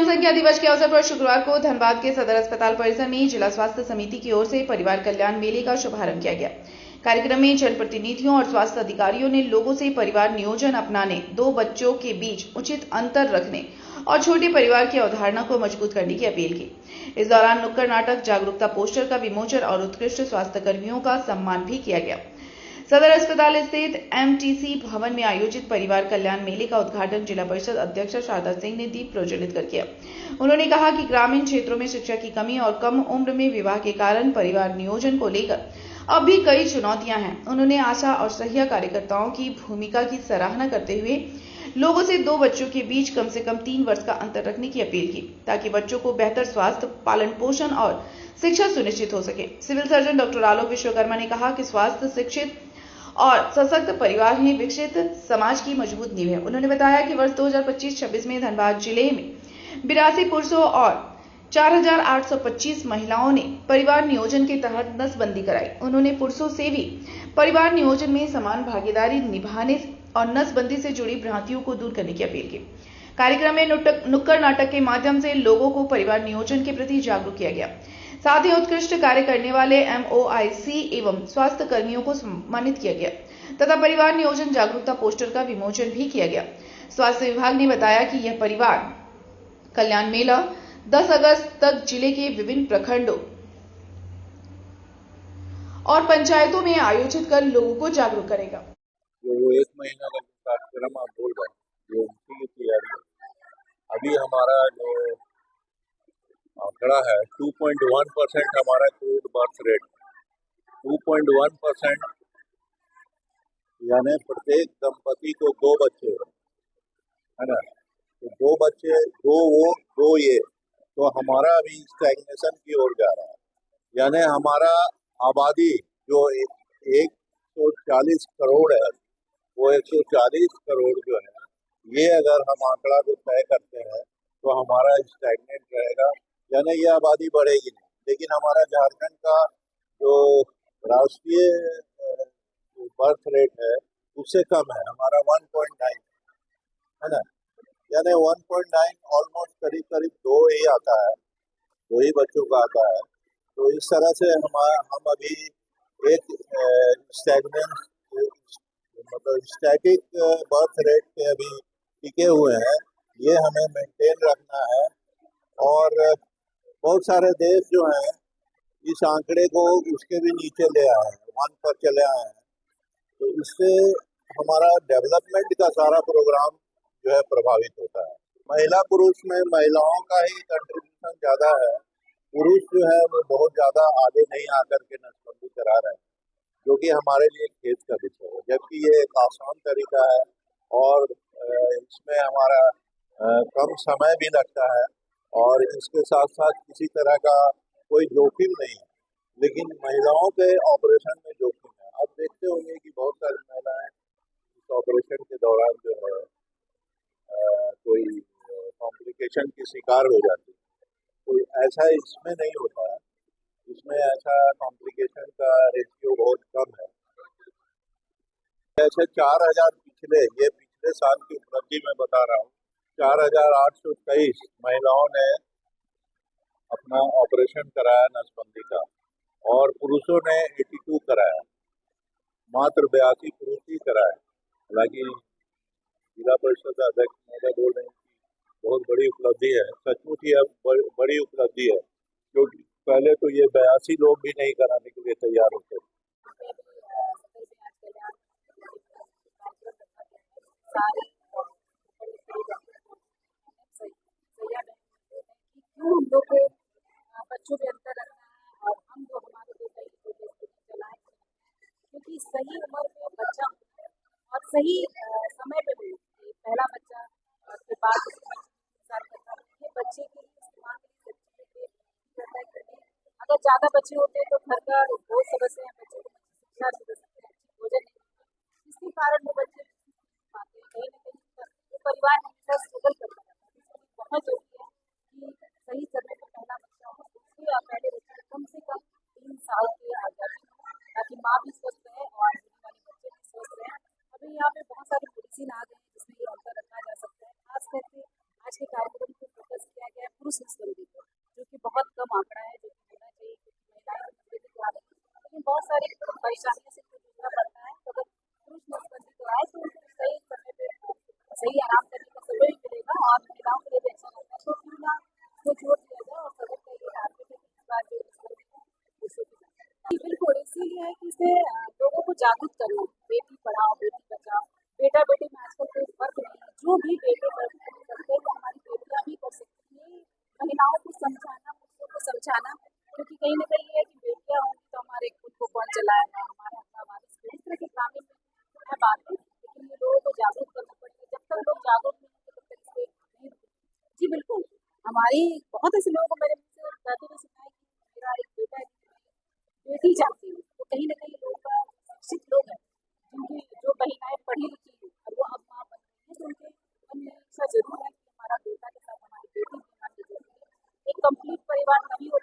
जनसंख्या दिवस के अवसर पर शुक्रवार को धनबाद के सदर अस्पताल परिसर में जिला स्वास्थ्य समिति की ओर से परिवार कल्याण मेले का शुभारंभ किया गया। कार्यक्रम में जनप्रतिनिधियों और स्वास्थ्य अधिकारियों ने लोगों से परिवार नियोजन अपनाने, 2 बच्चों के बीच उचित अंतर रखने और छोटे परिवार की अवधारणा को मजबूत करने की अपील की। इस दौरान नुक्कड़ नाटक, जागरूकता पोस्टर का विमोचन और उत्कृष्ट स्वास्थ्य कर्मियों का सम्मान भी किया गया। सदर अस्पताल स्थित एमटीसी भवन में आयोजित परिवार कल्याण मेले का उद्घाटन जिला परिषद अध्यक्ष शारदा सिंह ने दीप प्रज्वलित कर किया। उन्होंने कहा कि ग्रामीण क्षेत्रों में शिक्षा की कमी और कम उम्र में विवाह के कारण परिवार नियोजन को लेकर अब भी कई चुनौतियां हैं। उन्होंने आशा और सहिया कार्यकर्ताओं की भूमिका की सराहना करते हुए लोगों से 2 बच्चों के बीच कम से कम 3 वर्ष का अंतर रखने की अपील की, ताकि बच्चों को बेहतर स्वास्थ्य, पालन पोषण और शिक्षा सुनिश्चित हो सके। सिविल सर्जन डॉक्टर आलोक विश्वकर्मा ने कहा कि स्वास्थ्य, शिक्षित और सशक्त परिवार ही विकसित समाज की मजबूत नींव है। उन्होंने बताया कि वर्ष 2025-26 में धनबाद जिले में 82 पुरुषों और 4,825 महिलाओं ने परिवार नियोजन के तहत नसबंदी कराई। उन्होंने पुरुषों से भी परिवार नियोजन में समान भागीदारी निभाने और नसबंदी से जुड़ी भ्रांतियों को दूर करने की अपील की। कार्यक्रम में नुक्कड़ नाटक के माध्यम से लोगों को परिवार नियोजन के प्रति जागरूक किया गया। साथ ही उत्कृष्ट कार्य करने वाले MOIC एवं स्वास्थ्य कर्मियों को सम्मानित किया गया तथा परिवार नियोजन जागरूकता पोस्टर का विमोचन भी किया गया। स्वास्थ्य विभाग ने बताया कि यह परिवार कल्याण मेला 10 अगस्त तक जिले के विभिन्न प्रखंडों और पंचायतों में आयोजित कर लोगों को जागरूक करेगा। जो 1 महीना का कार्यक्रम आप बोल रहे हैं, जो उनकी तैयारी है। अभी हमारा जो आंकड़ा है 2.1% हमारा कोविड बर्थ रेट, 2.1%, यानी प्रत्येक दंपति को 2 बच्चे है ना, तो 2 बच्चे, 2 वो 2 ये, तो हमारा अभी स्टैग्नेशन की ओर जा रहा है। यानी हमारा आबादी जो 140 करोड़ है, वो 140 करोड़ जो है, ये अगर हम आंकड़ा को तय करते हैं तो हमारा स्टैग्नेंट रहेगा, यानी ये आबादी बढ़ेगी नहीं। लेकिन हमारा झारखंड का जो राष्ट्रीय बर्थ रेट है उससे कम है, हमारा 1.9 है ना, यानी 1.9 ऑलमोस्ट करीब 2 ही आता है, 2 ही बच्चों का आता है। तो इस तरह से हम अभी एक स्टैग्नेंट मतलब स्टैटिक बर्थ रेट पे अभी टिके हुए हैं, ये हमें मेंटेन रखना है। और बहुत सारे देश जो हैं इस आंकड़े को उसके भी नीचे ले आए हैं, 1 पर चले आए हैं। तो इससे हमारा डेवलपमेंट का सारा प्रोग्राम जो है प्रभावित होता है। महिला पुरुष में महिलाओं का ही कंट्रीब्यूशन ज़्यादा है, पुरुष जो है वो बहुत ज़्यादा आगे नहीं आकर के नसबंदी करा रहे हैं, जो कि हमारे लिए खेद का विषय है। जबकि ये एक आसान तरीका है और इसमें हमारा कम समय भी लगता है और इसके साथ साथ किसी तरह का कोई जोखिम नहीं है, लेकिन महिलाओं के ऑपरेशन में जोखिम है। आप देखते होंगे कि बहुत सारी महिलाएं इस ऑपरेशन के दौरान जो है कोई कॉम्प्लिकेशन की शिकार हो जाती है, तो ऐसा इसमें नहीं होता है। इसमें ऐसा कॉम्प्लिकेशन का रेशियो बहुत कम है। ऐसे 4,000 पिछले साल की उपलब्धि में बता रहा हूँ, 4,823 महिलाओं ने अपना ऑपरेशन कराया नसबंदी का और पुरुषों ने 82 कराया, मात्र 82 पुरुष ही कराया। हालांकि जिला परिषद अध्यक्ष महोदय बोल रहे हैं कि बहुत बड़ी उपलब्धि है, सचमुच ये बड़ी उपलब्धि है, क्योंकि पहले तो ये 82 लोग भी नहीं कराने के लिए तैयार होते थे। हम लोग को बच्चों के अंतर रखना है और हम जो हमारे चलाएं, क्योंकि सही उम्र में बच्चा और सही समय पे भी पहला बच्चा के बाद ये बच्चे के इस्तेमाल अगर ज़्यादा बच्चे होते हैं तो घर का बहुत सदस्य हैं, बच्चे को शिक्षा भी दे सकते हैं, भोजन नहीं, इसके कारण वो बच्चे कहीं ना कहीं परिवार हमेशा स्ट्रगल करता है। बहुत जरूरी है कि सही समय पर पहला बच्चा हो, उसके पहले बच्चे कम से कम 3 साल के आ जाए, ताकि माँ भी स्वस्थ रहे और बच्चे भी स्वस्थ रहे। अभी यहाँ पे बहुत सारी मेडिसिन आ गई जिसमें ये अंतर रखा जा सकता है। खास करके आज के कार्यक्रम को फोकस किया गया पुरुष संबंधी को, जो कि बहुत कम आंकड़ा है, जो कि होना चाहिए, क्योंकि महिलाएं संबंधी तो आदत है, लेकिन बहुत सारी परेशानियों से जूझना पड़ता है। तो अगर पुरुष नसबंदी को आए तो उनको सही समय पे सही आराम करने का समय भी मिलेगा और महिलाओं के लिए भी अच्छा लगता है। तो क्यों ना इसको जोड़ दिया जाए और सदन का ये टारगेट है कि इस बार जो नसबंदी है उसे भी जी बिल्कुल, इसीलिए है कि इसे लोगों को जागरूक करना, बेटी पढ़ाओ बेटी बचाओ, बेटा बेटी में आजकल कोई फर्क नहीं है, जो भी बेटे कर सकते हैं वो हमारी बेटियां भी कर सकती हैं। महिलाओं को समझाना, पुरुषों को समझाना, क्योंकि कहीं न कहीं ये है कि बेटियां होंगी तो हमारे खुद को कौन चलाएगा, हमारा हक्का वारिस कौन, इस तरह की ग्रामीण है बात है, लेकिन ये लोगों को जागरूक करना पड़ेगा। जब तक लोग जागरूक नहीं होंगे तब तक इस पे नहीं रुकेंगे। जी बिल्कुल, हमारी बहुत ऐसे लोगों को मैंने मुझसे कहते हुए सुना है कि मेरा एक बेटा है, बेटी चाहती हूँ, तो कहीं न कहीं लोग शिक्षित लोग हैं, जिनकी जो महिलाएं पढ़ी लिखी हैं और वो अब माँ बन रही हैं, तो उनके मन में इच्छा जरूर है कि हमारा बेटा के साथ हमारी बेटी भी हमारी जरूर है। एक कंप्लीट परिवार तभी होता